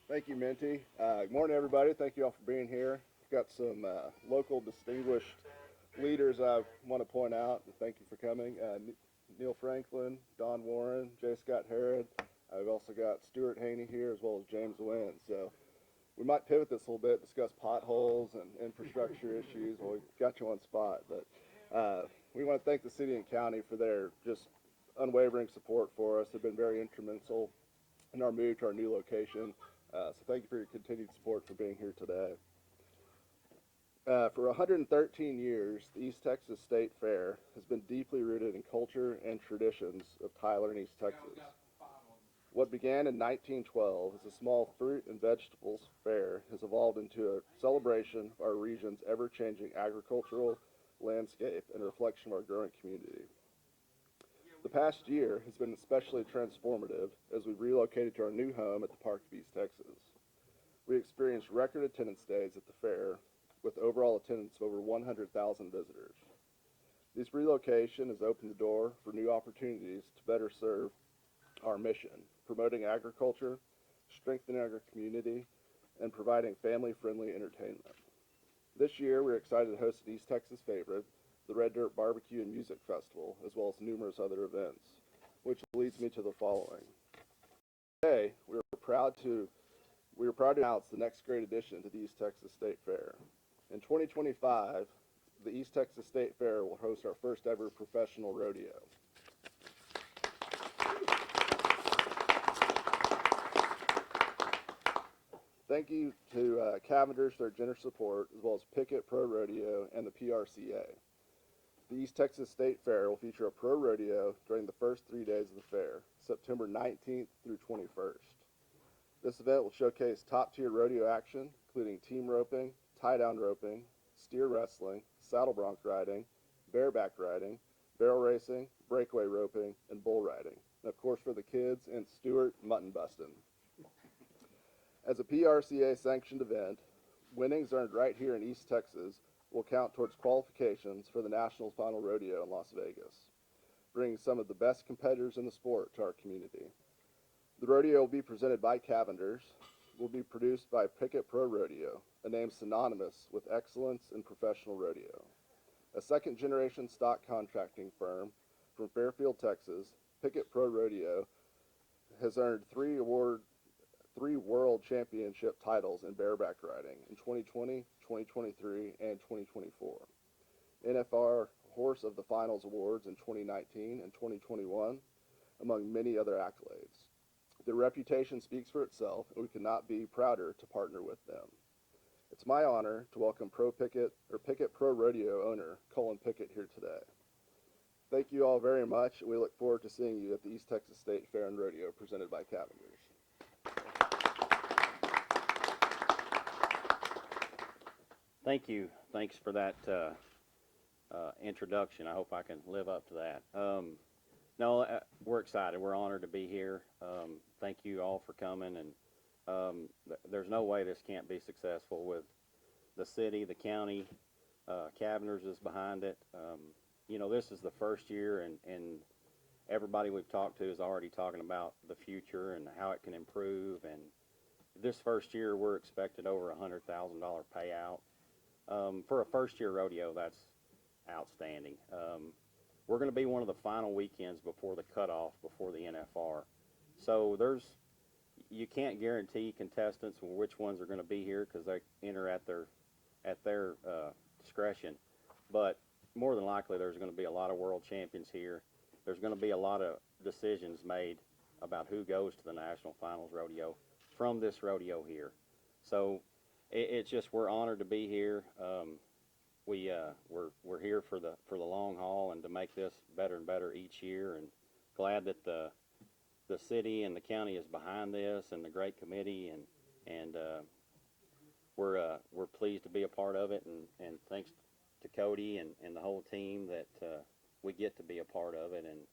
Thank you, Minty. Good morning, everybody. Thank you all for being here. We've got some local distinguished leaders I want to point out. Thank you for coming. Neil Franklin, Don Warren, J. Scott Harrod. I've also got Stuart Haney here as well as James Wynn. So we might pivot this a little bit, discuss potholes and infrastructure issues. Well, we got you on spot, but we want to thank the city and county for their just unwavering support for us. They've been very instrumental in our move to our new location. So thank you for your continued support for being here today. For 113 years, the East Texas State Fair has been deeply rooted in culture and traditions of Tyler and East Texas. What began in 1912 as a small fruit and vegetables fair has evolved into a celebration of our region's ever-changing agricultural landscape and a reflection of our growing community. The past year has been especially transformative as we relocated to our new home at the Park of East Texas. We experienced record attendance days at the fair with overall attendance of over 100,000 visitors. This relocation has opened the door for new opportunities to better serve our mission, promoting agriculture, strengthening our community, and providing family-friendly entertainment. This year, we're excited to host an East Texas favorite, the Red Dirt Barbecue and Music Festival, as well as numerous other events, which leads me to the following. Today, we are proud to announce the next great addition to the East Texas State Fair. In 2025, the East Texas State Fair will host our first ever professional rodeo. Thank you to Cavender for their generous support, as well as Pickett Pro Rodeo and the PRCA. The East Texas State Fair will feature a pro rodeo during the first 3 days of the fair, September 19th through 21st. This event will showcase top-tier rodeo action, including team roping, tie-down roping, steer wrestling, saddle bronc riding, bareback riding, barrel racing, breakaway roping, and bull riding. And of course, for the kids, and Stuart, mutton busting. As a PRCA sanctioned event, winnings earned right here in East Texas will count towards qualifications for the National Final Rodeo in Las Vegas, bringing some of the best competitors in the sport to our community. The rodeo will be presented by Cavenders, will be produced by Pickett Pro Rodeo, a name synonymous with excellence in professional rodeo. A second-generation stock contracting firm from Fairfield, Texas, Pickett Pro Rodeo has earned three world championship titles in bareback riding in 2020, 2023, and 2024. NFR Horse of the Finals Awards in 2019 and 2021, among many other accolades. Their reputation speaks for itself, and we could not be prouder to partner with them. It's my honor to welcome Pickett Pro Rodeo owner Colin Pickett here today. Thank you all very much, and we look forward to seeing you at the East Texas State Fair and Rodeo presented by Cavenders. Thank you. Thanks for that introduction. I hope I can live up to that. We're excited. We're honored to be here. Thank you all for coming. And there's no way this can't be successful with the city, the county. Cavenders is behind it. This is the first year, and everybody we've talked to is already talking about the future and how it can improve. And this first year, we're expected over $100,000 payout. For a first-year rodeo, that's outstanding. We're going to be one of the final weekends before the cutoff, before the NFR. So you can't guarantee contestants which ones are going to be here because they enter at their discretion. But more than likely, there's going to be a lot of world champions here. There's going to be a lot of decisions made about who goes to the National Finals Rodeo from this rodeo here. So it's just, we're honored to be here. We're here for the long haul and to make this better and better each year, and glad that the city and the county is behind this, and the great committee, and we're pleased to be a part of it, and thanks to Cody and the whole team that we get to be a part of it, and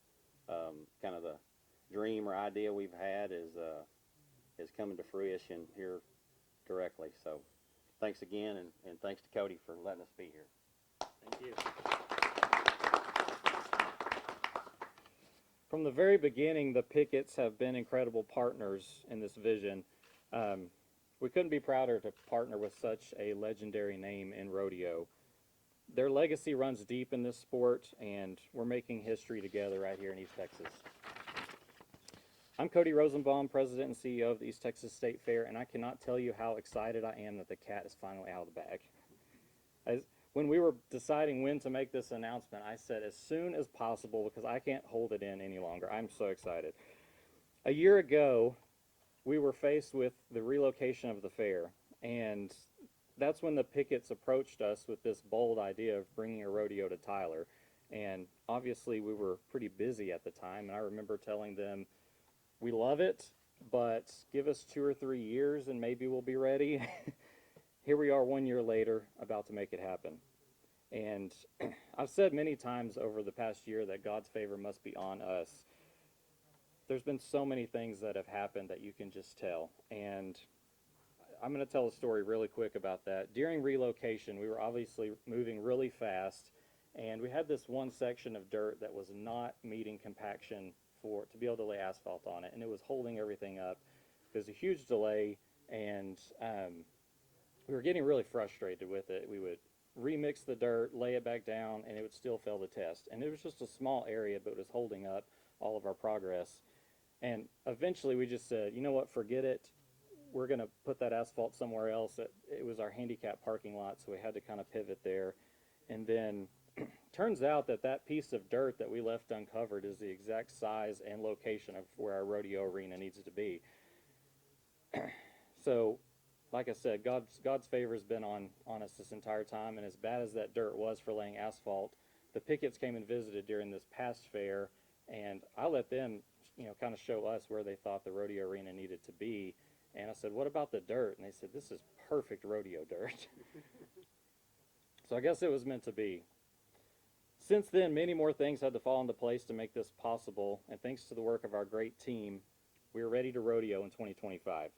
kind of the dream or idea we've had is coming to fruition here directly. So thanks again, and thanks to Cody for letting us be here. Thank you. From the very beginning, the Picketts have been incredible partners in this vision. We couldn't be prouder to partner with such a legendary name in rodeo. Their legacy runs deep in this sport, and we're making history together right here in East Texas. I'm Cody Rosenbaum, President and CEO of the East Texas State Fair, and I cannot tell you how excited I am that the cat is finally out of the bag. When we were deciding when to make this announcement, I said as soon as possible because I can't hold it in any longer. I'm so excited. A year ago, we were faced with the relocation of the fair, and that's when the pickets approached us with this bold idea of bringing a rodeo to Tyler. And obviously, we were pretty busy at the time, and I remember telling them, we love it, but give us 2 or 3 years and maybe we'll be ready. Here we are 1 year later, about to make it happen. And I've said many times over the past year that God's favor must be on us. There's been so many things that have happened that you can just tell. And I'm going to tell a story really quick about that. During relocation, we were obviously moving really fast, and we had this one section of dirt that was not meeting compaction to be able to lay asphalt on it, and it was holding everything up. It was a huge delay, and we were getting really frustrated with it. We would remix the dirt, lay it back down, and it would still fail the test. And it was just a small area, but it was holding up all of our progress. And eventually we just said, you know what, forget it. We're going to put that asphalt somewhere else. It was our handicap parking lot, so we had to kind of pivot there. And then turns out that that piece of dirt that we left uncovered is the exact size and location of where our rodeo arena needs to be. So, like I said, God's favor has been on us this entire time, and as bad as that dirt was for laying asphalt, the pickets came and visited during this past fair, and I let them, kind of show us where they thought the rodeo arena needed to be. And I said, what about the dirt? And they said, this is perfect rodeo dirt. So I guess it was meant to be. Since then, many more things had to fall into place to make this possible, and thanks to the work of our great team, we are ready to rodeo in 2025.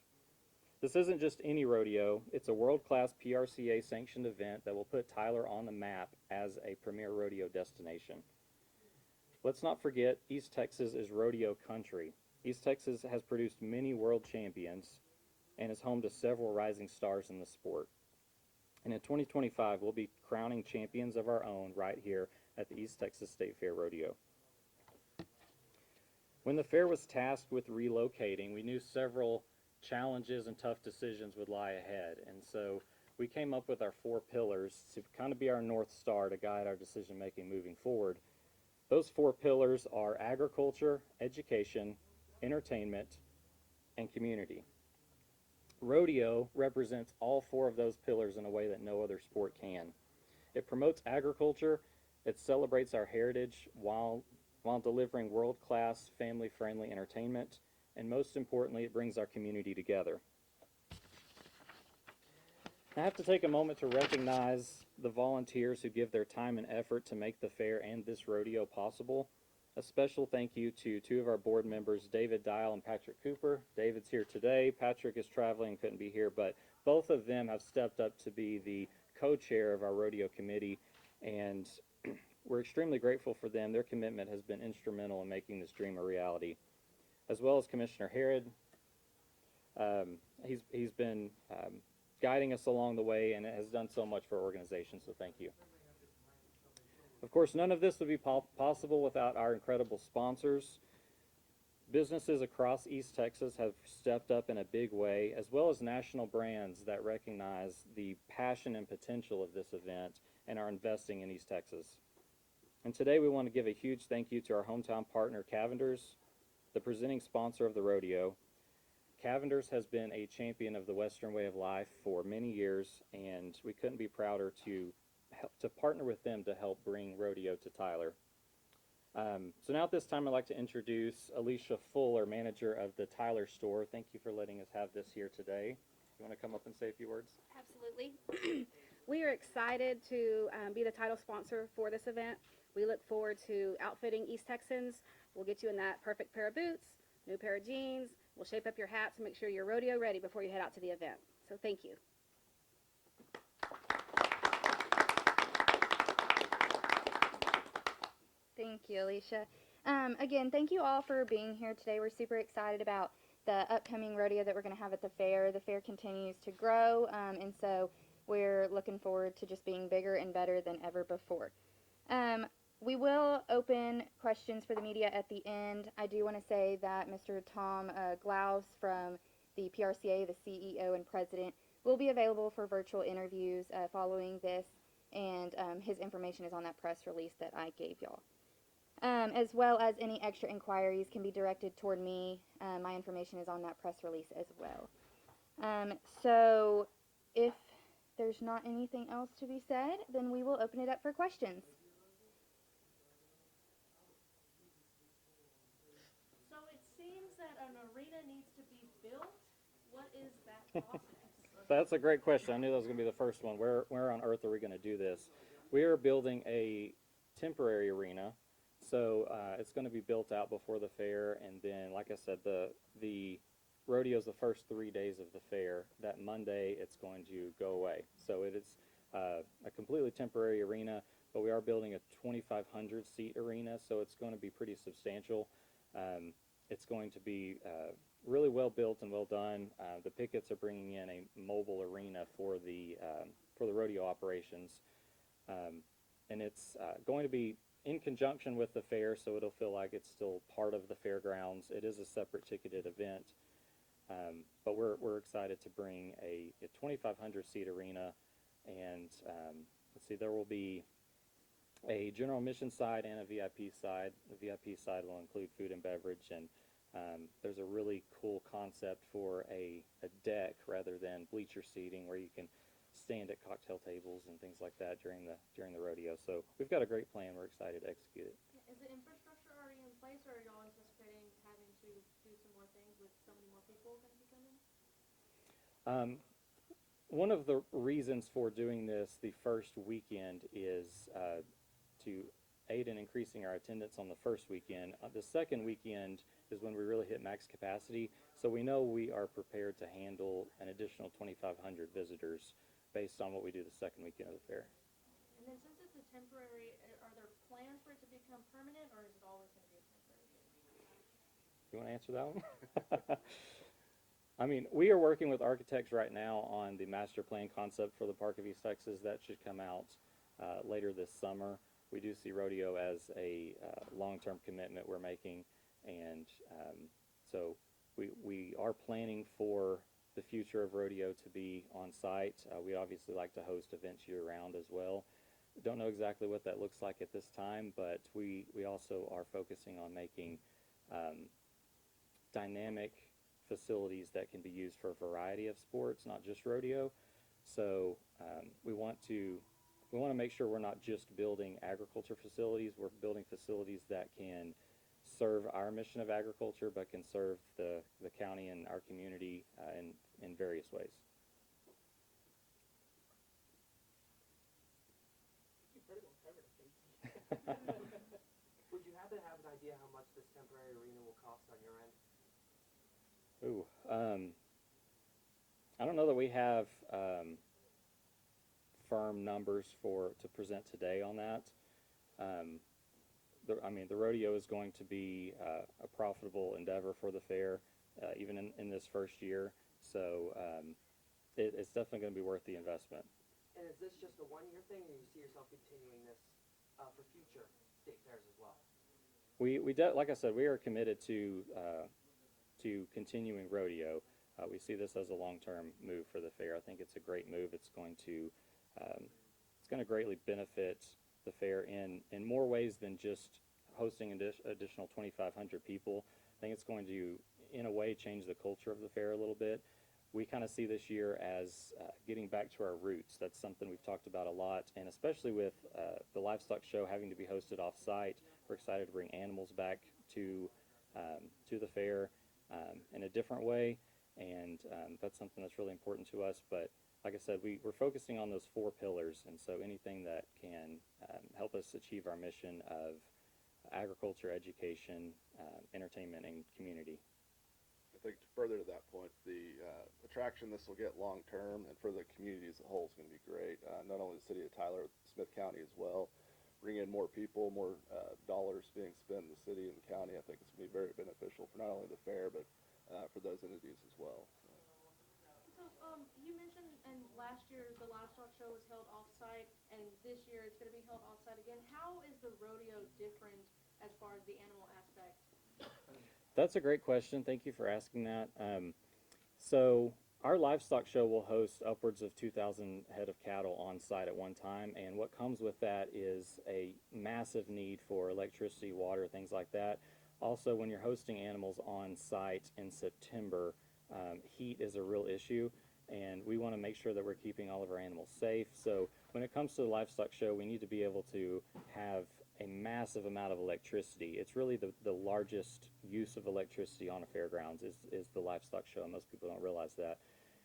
This isn't just any rodeo, it's a world-class PRCA sanctioned event that will put Tyler on the map as a premier rodeo destination. Let's not forget, East Texas is rodeo country. East Texas has produced many world champions and is home to several rising stars in the sport. And in 2025, we'll be crowning champions of our own right here at the East Texas State Fair Rodeo. When the fair was tasked with relocating, we knew several challenges and tough decisions would lie ahead. And so we came up with our 4 pillars to kind of be our North Star to guide our decision making moving forward. Those 4 pillars are agriculture, education, entertainment, and community. Rodeo represents all 4 of those pillars in a way that no other sport can. It promotes agriculture, it celebrates our heritage while delivering world-class, family-friendly entertainment, and most importantly, it brings our community together. I have to take a moment to recognize the volunteers who give their time and effort to make the fair and this rodeo possible. A special thank you to 2 of our board members, David Dial and Patrick Cooper. David's here today. Patrick is traveling and couldn't be here, but both of them have stepped up to be the co-chair of our rodeo committee, and we're extremely grateful for them. Their commitment has been instrumental in making this dream a reality. As well as Commissioner Herod. He's been guiding us along the way and has done so much for our organization, so thank you. Of course, none of this would be possible without our incredible sponsors. Businesses across East Texas have stepped up in a big way, as well as national brands that recognize the passion and potential of this event and are investing in East Texas. And today we want to give a huge thank you to our hometown partner, Cavenders, the presenting sponsor of the rodeo. Cavenders has been a champion of the Western way of life for many years, and we couldn't be prouder to partner with them to help bring rodeo to Tyler. So now at this time, I'd like to introduce Alicia Fuller, manager of the Tyler store. Thank you for letting us have this here today. You want to come up and say a few words? Absolutely. We are excited to be the title sponsor for this event. We look forward to outfitting East Texans. We'll get you in that perfect pair of boots, new pair of jeans. We'll shape up your hat to make sure you're rodeo ready before you head out to the event. So thank you. Thank you, Alicia. Again, thank you all for being here today. We're super excited about the upcoming rodeo that we're going to have at the fair. The fair continues to grow, and so we're looking forward to just being bigger and better than ever before. We will open questions for the media at the end. I do want to say that Mr. Tom Glaus from the PRCA, the CEO and president, will be available for virtual interviews following this, and his information is on that press release that I gave y'all. As well as any extra inquiries can be directed toward me. My information is on that press release as well. So if there's not anything else to be said, then we will open it up for questions. So it seems that an arena needs to be built. What is that process? That's a great question. I knew that was going to be the first one. Where on earth are we going to do this? We are building a temporary arena, so it's going to be built out before the fair, and then, like I said, the rodeo is the first 3 days of the fair. That Monday, it's going to go away. So it is a completely temporary arena, but we are building a 2,500 seat arena, so it's going to be pretty substantial. It's going to be really well built and well done. The Pickets are bringing in a mobile arena for the rodeo operations, and it's going to be in conjunction with the fair, so it'll feel like it's still part of the fairgrounds. It is a separate ticketed event, but we're excited to bring a 2,500 seat arena, and let's see, there will be a general admission side and a VIP side. The VIP side will include food and beverage, and there's a really cool concept for a deck rather than bleacher seating where you can stand at cocktail tables and things like that during the rodeo. So we've got a great plan. We're excited to execute it. Is the infrastructure already in place, or are y'all anticipating having to do some more things with so many more people going to be coming? One of the reasons for doing this the first weekend is to aid in increasing our attendance on the first weekend. The second weekend is when we really hit max capacity, so we know we are prepared to handle an additional 2,500 visitors based on what we do the second weekend of the fair. And then since it's a temporary, are there plans for it to become permanent, or is it always going to be a temporary? You want to answer that one? I mean, we are working with architects right now on the master plan concept for the Park of East Texas. That should come out later this summer. We do see rodeo as a long-term commitment we're making, and so we are planning for the future of rodeo to be on site. We obviously like to host events year-round as well. Don't know exactly what that looks like at this time, but we also are focusing on making dynamic facilities that can be used for a variety of sports, not just rodeo. So we want to make sure we're not just building agriculture facilities. We're building facilities that can serve our mission of agriculture, but can serve the county and our community in various ways. You pretty well covered it, Casey. Would you happen to have an idea how much this temporary arena will cost on your end? Ooh, I don't know that we have firm numbers to present today on that. The rodeo is going to be a profitable endeavor for the fair, even in this first year. So it's definitely going to be worth the investment. And is this just a one-year thing, or you see yourself continuing this for future state fairs as well? Like I said, we are committed to continuing rodeo. We see this as a long-term move for the fair. I think it's a great move. It's going to greatly benefit the fair in more ways than just hosting additional 2,500 people. I think it's going to, in a way, change the culture of the fair a little bit. We kind of see this year as getting back to our roots. That's something we've talked about a lot, and especially with the livestock show having to be hosted off-site, we're excited to bring animals back to the fair in a different way, and that's something that's really important to us. But like I said, we're focusing on those 4 pillars, and so anything that can help us achieve our mission of agriculture, education, entertainment, and community. I think further to that point, the attraction this will get long term and for the community as a whole is going to be great. Not only the city of Tyler, Smith County as well. Bring in more people, more dollars being spent in the city and the county. I think it's going to be very beneficial for not only the fair, but for those entities as well. So, you mentioned in last year the livestock show was held off-site, and this year it's gonna be held off-site again. How is the rodeo different as far as the animal aspect? That's a great question. Thank you for asking that. So our livestock show will host upwards of 2,000 head of cattle on site at one time, and what comes with that is a massive need for electricity, water, things like that. Also, when you're hosting animals on site in September, heat is a real issue, and we want to make sure that we're keeping all of our animals safe. So when it comes to the livestock show, we need to be able to have a massive amount of electricity. It's really the largest use of electricity on a fairgrounds is the livestock show, and most people don't realize that.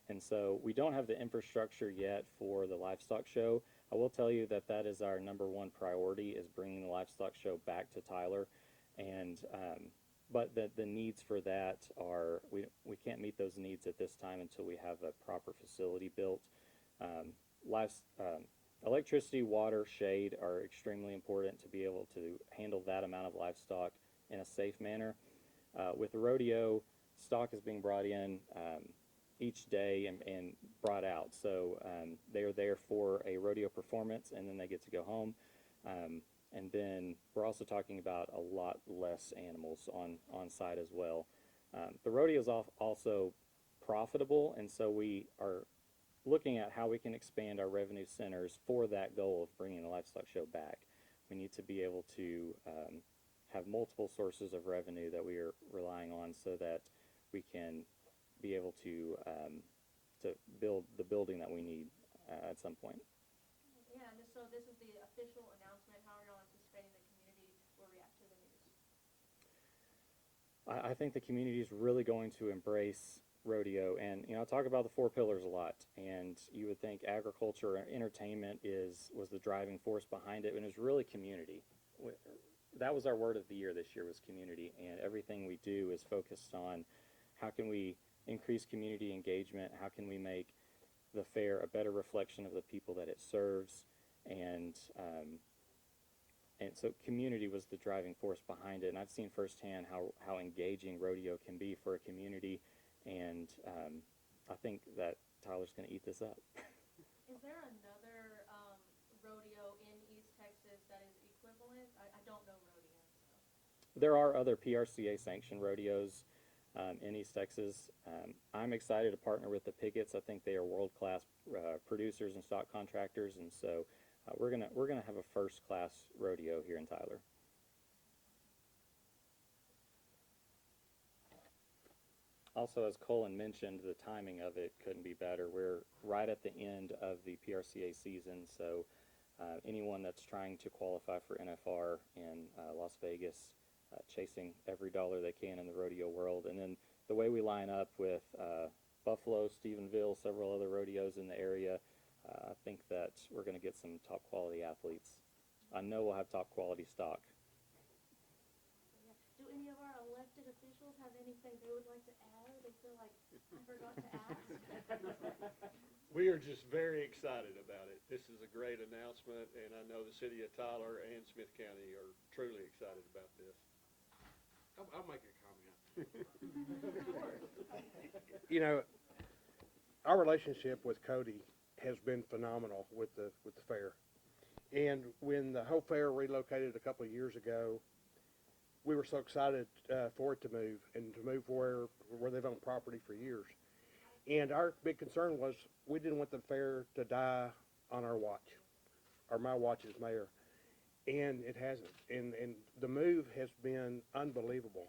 And so we don't have the infrastructure yet for the livestock show. I will tell you that that is our number one priority, is bringing the livestock show back to Tyler. And but the needs for that are, we can't meet those needs at this time until we have a proper facility built. Um, Electricity, water, shade are extremely important to be able to handle that amount of livestock in a safe manner. With the rodeo, stock is being brought in each day and brought out. So they are there for a rodeo performance, and then they get to go home. And then we're also talking about a lot less animals on site as well. The rodeo is also profitable, and so we are looking at how we can expand our revenue centers for that goal of bringing the livestock show back. We need to be able to have multiple sources of revenue that we are relying on, so that we can be able to build the building that we need at some point. Yeah, and so this is the official announcement. How are y'all anticipating the community will react to the news? I think the community is really going to embrace rodeo, and I talk about the four pillars a lot, and you would think agriculture and entertainment was the driving force behind it, and it was really community. That was our word of the year this year, was community, and everything we do is focused on how can we increase community engagement, how can we make the fair a better reflection of the people that it serves, and so community was the driving force behind it, and I've seen firsthand how engaging rodeo can be for a community, and I think that Tyler's going to eat this up. Is there another rodeo in East Texas that is equivalent? I don't know rodeo. So. There are other PRCA sanctioned rodeos in East Texas. I'm excited to partner with the Pickets. I think they are world-class producers and stock contractors, and so we're gonna have a first-class rodeo here in Tyler. Also, as Colin mentioned, the timing of it couldn't be better. We're right at the end of the PRCA season, so anyone that's trying to qualify for NFR in Las Vegas, chasing every dollar they can in the rodeo world. And then the way we line up with Buffalo, Stephenville, several other rodeos in the area, I think that we're going to get some top quality athletes. I know we'll have top quality stock. Yeah. Do any of our elected officials have anything they would like to add? They feel like I forgot to ask. We are just very excited about it. This is a great announcement, and I know the city of Tyler and Smith County are truly excited about this. I'll make a comment. You know, our relationship with Cody has been phenomenal with the fair. And when the whole fair relocated a couple of years ago, we were so excited for it to move, and to move where they've owned property for years. And our big concern was we didn't want the fair to die on our watch, or my watch as mayor. And it hasn't. And the move has been unbelievable.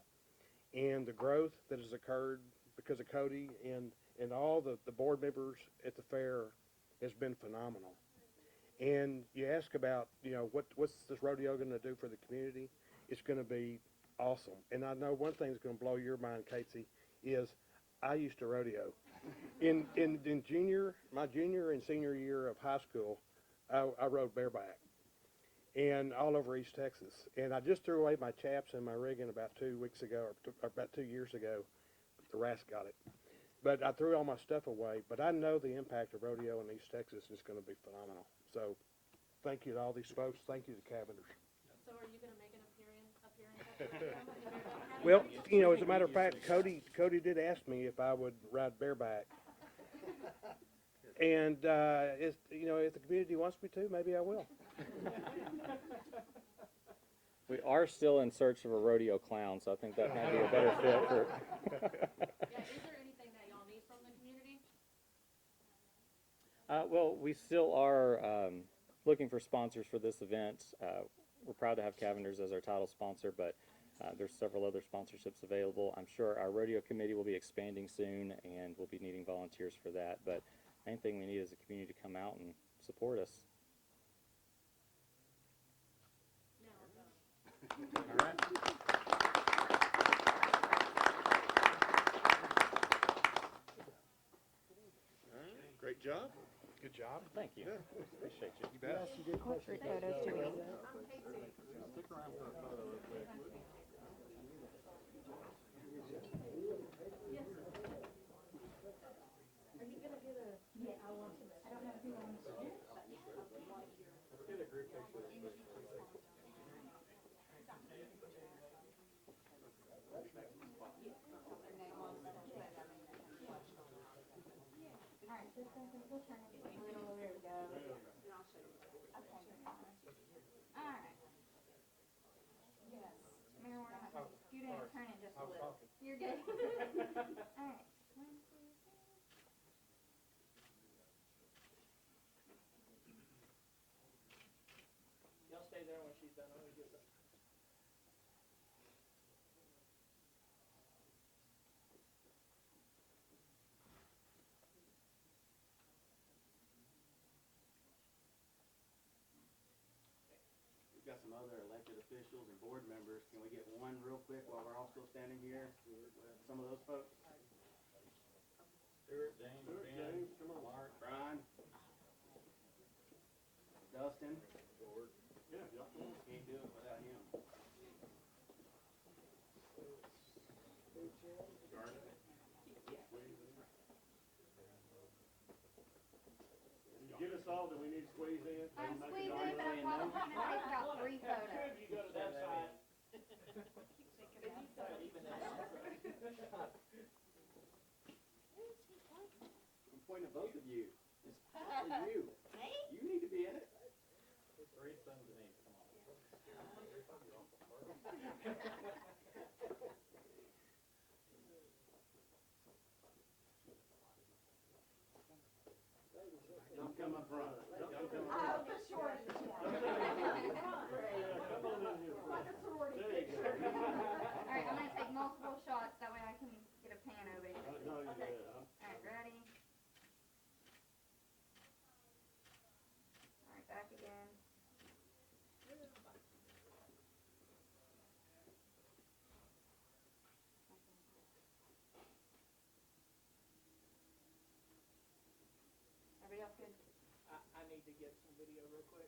And the growth that has occurred because of Cody and all the board members at the fair has been phenomenal. And you ask about, what's this rodeo going to do for the community? It's going to be awesome. And I know one thing that's going to blow your mind, Casey, is I used to rodeo. In my junior and senior year of high school, I rode bareback, and all over East Texas. And I just threw away my chaps and my rigging about 2 weeks ago, or about 2 years ago. The rats got it. But I threw all my stuff away. But I know the impact of rodeo in East Texas is going to be phenomenal. So thank you to all these folks. Thank you to Cavenders. So are you going to make an appearance at Well, you know, as a matter of fact, Cody did ask me if I would ride bareback. And, if, you know, if the community wants me to, maybe I will. We are still in search of a rodeo clown, so I think that might be a better fit for. Yeah, is there anything that y'all need from the community? Well, we still are looking for sponsors for this event. We're proud to have Cavenders as our title sponsor, but there's several other sponsorships available. I'm sure our rodeo committee will be expanding soon, and we'll be needing volunteers for that. But main thing we need is the community to come out and support us. All right. Great job. Good job. Thank you. Appreciate you. You bet. Group photos too. Stick around for a photo real quick. We'll turn it a little, there we go. Okay. Alright. Yes. Mayor Warren, I'm gonna scoot in and turn it just a little. You're good. Alright. 1, 2, 3. Y'all stay there when she's done. I'm gonna get some. We've got some other elected officials and board members. Can we get one real quick while we're all still standing here? Some of those folks? Stuart, James, come on. Mark. Brian? Dustin? Yeah, y'all come on. Can't do it without him. You get us all that we need to squeeze in? I'm squeezing, but I'm probably gonna take about 3 photos. You go to that side. I'm pointing at both of you. Especially you. You need to be in it. Read some to me. Come on. Don't come up front. Don't come up front. Oh, the short. Come on in here. There you go. Alright, I'm gonna take multiple shots, that way I can get a pan over it. No, you Okay. did. Alright, ready? Alright, back again. Everybody else good? I need to get some video real quick.